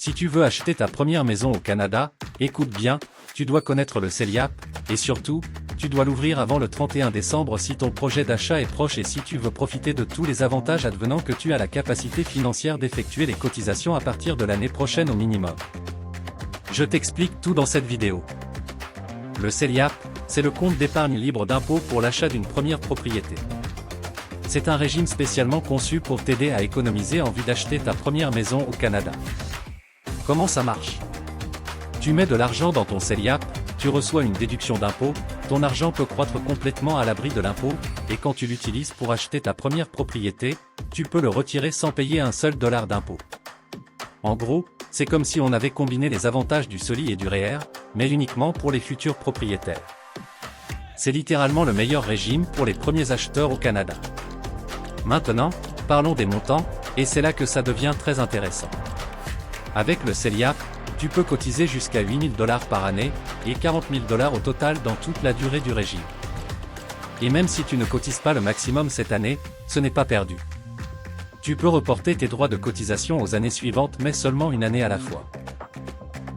Si tu veux acheter ta première maison au Canada, écoute bien, tu dois connaître le CELIAP, et surtout, tu dois l'ouvrir avant le 31 décembre si ton projet d'achat est proche et si tu veux profiter de tous les avantages advenant que tu as la capacité financière d'effectuer les cotisations à partir de l'année prochaine au minimum. Je t'explique tout dans cette vidéo. Le CELIAP, c'est le compte d'épargne libre d'impôt pour l'achat d'une première propriété. C'est un régime spécialement conçu pour t'aider à économiser en vue d'acheter ta première maison au Canada. Comment ça marche? Tu mets de l'argent dans ton CELIAP, tu reçois une déduction d'impôt, ton argent peut croître complètement à l'abri de l'impôt, et quand tu l'utilises pour acheter ta première propriété, tu peux le retirer sans payer un seul dollar d'impôt. En gros, c'est comme si on avait combiné les avantages du CELI et du REER, mais uniquement pour les futurs propriétaires. C'est littéralement le meilleur régime pour les premiers acheteurs au Canada. Maintenant, parlons des montants, et c'est là que ça devient très intéressant. Avec le CELIAP, tu peux cotiser jusqu'à 8 000 $ par année, et 40 000 $ au total dans toute la durée du régime. Et même si tu ne cotises pas le maximum cette année, ce n'est pas perdu. Tu peux reporter tes droits de cotisation aux années suivantes mais seulement une année à la fois.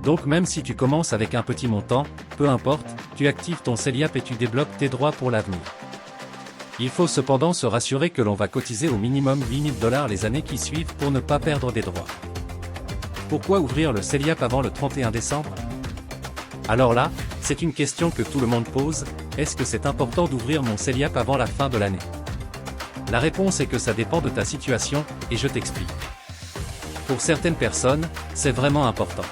Donc même si tu commences avec un petit montant, peu importe, tu actives ton CELIAP et tu débloques tes droits pour l'avenir. Il faut cependant se rassurer que l'on va cotiser au minimum 8 000 $ les années qui suivent pour ne pas perdre des droits. Pourquoi ouvrir le CELIAP avant le 31 décembre? Alors là, c'est une question que tout le monde pose, est-ce que c'est important d'ouvrir mon CELIAP avant la fin de l'année? La réponse est que ça dépend de ta situation, et je t'explique. Pour certaines personnes, c'est vraiment important.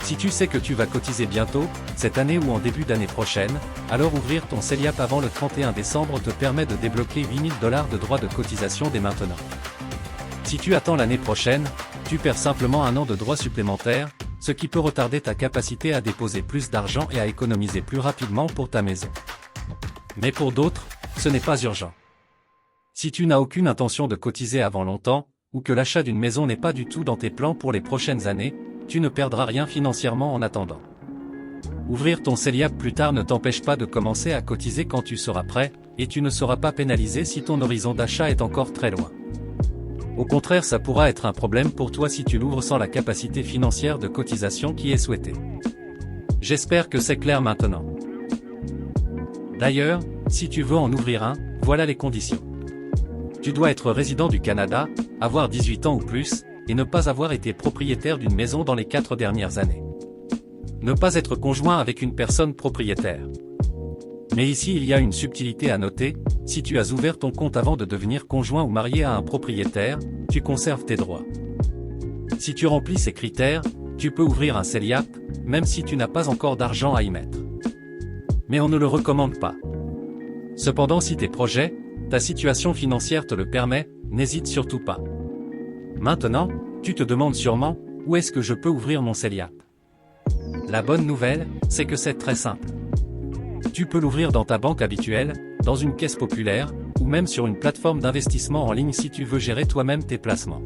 Si tu sais que tu vas cotiser bientôt, cette année ou en début d'année prochaine, alors ouvrir ton CELIAP avant le 31 décembre te permet de débloquer 8 000 $ de droits de cotisation dès maintenant. Si tu attends l'année prochaine, tu perds simplement un an de droits supplémentaires, ce qui peut retarder ta capacité à déposer plus d'argent et à économiser plus rapidement pour ta maison. Mais pour d'autres, ce n'est pas urgent. Si tu n'as aucune intention de cotiser avant longtemps, ou que l'achat d'une maison n'est pas du tout dans tes plans pour les prochaines années, tu ne perdras rien financièrement en attendant. Ouvrir ton CELIAP plus tard ne t'empêche pas de commencer à cotiser quand tu seras prêt, et tu ne seras pas pénalisé si ton horizon d'achat est encore très loin. Au contraire, ça pourra être un problème pour toi si tu l'ouvres sans la capacité financière de cotisation qui est souhaitée. J'espère que c'est clair maintenant. D'ailleurs, si tu veux en ouvrir un, voilà les conditions. Tu dois être résident du Canada, avoir 18 ans ou plus, et ne pas avoir été propriétaire d'une maison dans les 4 dernières années. Ne pas être conjoint avec une personne propriétaire. Mais ici il y a une subtilité à noter, si tu as ouvert ton compte avant de devenir conjoint ou marié à un propriétaire, tu conserves tes droits. Si tu remplis ces critères, tu peux ouvrir un CELIAP, même si tu n'as pas encore d'argent à y mettre. Mais on ne le recommande pas. Cependant si tes projets, ta situation financière te le permet, n'hésite surtout pas. Maintenant, tu te demandes sûrement, où est-ce que je peux ouvrir mon CELIAP? La bonne nouvelle, c'est que c'est très simple. Tu peux l'ouvrir dans ta banque habituelle, dans une caisse populaire, ou même sur une plateforme d'investissement en ligne si tu veux gérer toi-même tes placements.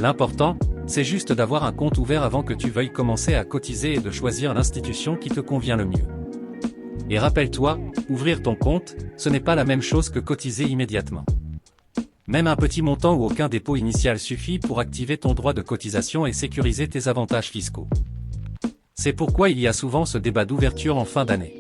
L'important, c'est juste d'avoir un compte ouvert avant que tu veuilles commencer à cotiser et de choisir l'institution qui te convient le mieux. Et rappelle-toi, ouvrir ton compte, ce n'est pas la même chose que cotiser immédiatement. Même un petit montant ou aucun dépôt initial suffit pour activer ton droit de cotisation et sécuriser tes avantages fiscaux. C'est pourquoi il y a souvent ce débat d'ouverture en fin d'année.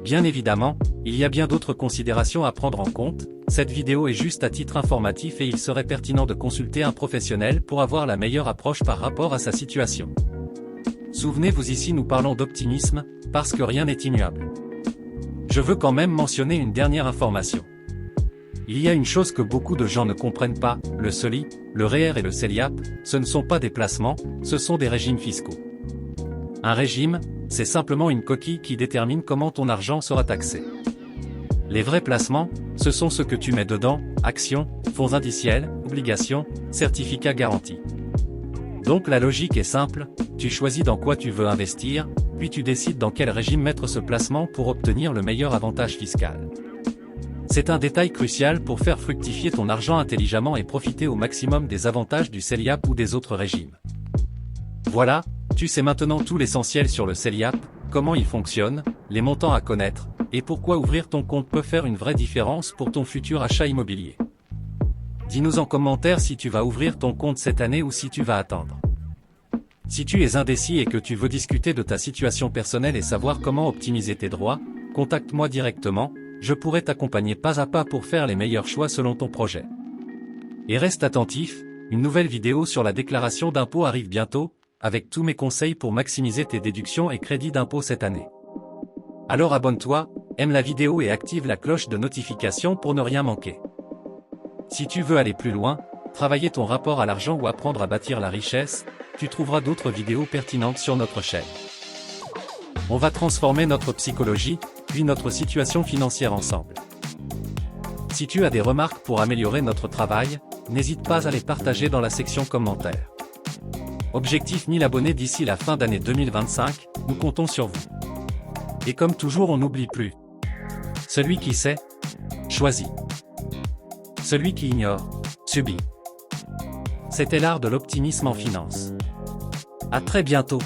Bien évidemment, il y a bien d'autres considérations à prendre en compte, cette vidéo est juste à titre informatif et il serait pertinent de consulter un professionnel pour avoir la meilleure approche par rapport à sa situation. Souvenez-vous, ici nous parlons d'optimisme, parce que rien n'est immuable. Je veux quand même mentionner une dernière information. Il y a une chose que beaucoup de gens ne comprennent pas, le CELI, le REER et le CELIAP, ce ne sont pas des placements, ce sont des régimes fiscaux. Un régime, c'est simplement une coquille qui détermine comment ton argent sera taxé. Les vrais placements, ce sont ceux que tu mets dedans, actions, fonds indiciels, obligations, certificats garantis. Donc la logique est simple, tu choisis dans quoi tu veux investir, puis tu décides dans quel régime mettre ce placement pour obtenir le meilleur avantage fiscal. C'est un détail crucial pour faire fructifier ton argent intelligemment et profiter au maximum des avantages du CELIAP ou des autres régimes. Voilà, tu sais maintenant tout l'essentiel sur le CELIAP, comment il fonctionne, les montants à connaître, et pourquoi ouvrir ton compte peut faire une vraie différence pour ton futur achat immobilier. Dis-nous en commentaire si tu vas ouvrir ton compte cette année ou si tu vas attendre. Si tu es indécis et que tu veux discuter de ta situation personnelle et savoir comment optimiser tes droits, contacte-moi directement, je pourrai t'accompagner pas à pas pour faire les meilleurs choix selon ton projet. Et reste attentif, une nouvelle vidéo sur la déclaration d'impôt arrive bientôt, avec tous mes conseils pour maximiser tes déductions et crédits d'impôt cette année. Alors abonne-toi, aime la vidéo et active la cloche de notification pour ne rien manquer. Si tu veux aller plus loin, travailler ton rapport à l'argent ou apprendre à bâtir la richesse, tu trouveras d'autres vidéos pertinentes sur notre chaîne. On va transformer notre psychologie, puis notre situation financière ensemble. Si tu as des remarques pour améliorer notre travail, n'hésite pas à les partager dans la section commentaires. Objectif 1000 abonnés d'ici la fin d'année 2025, nous comptons sur vous. Et comme toujours, on n'oublie plus. Celui qui sait, choisit. Celui qui ignore, subit. C'était l'art de l'optimisme en finance. À très bientôt.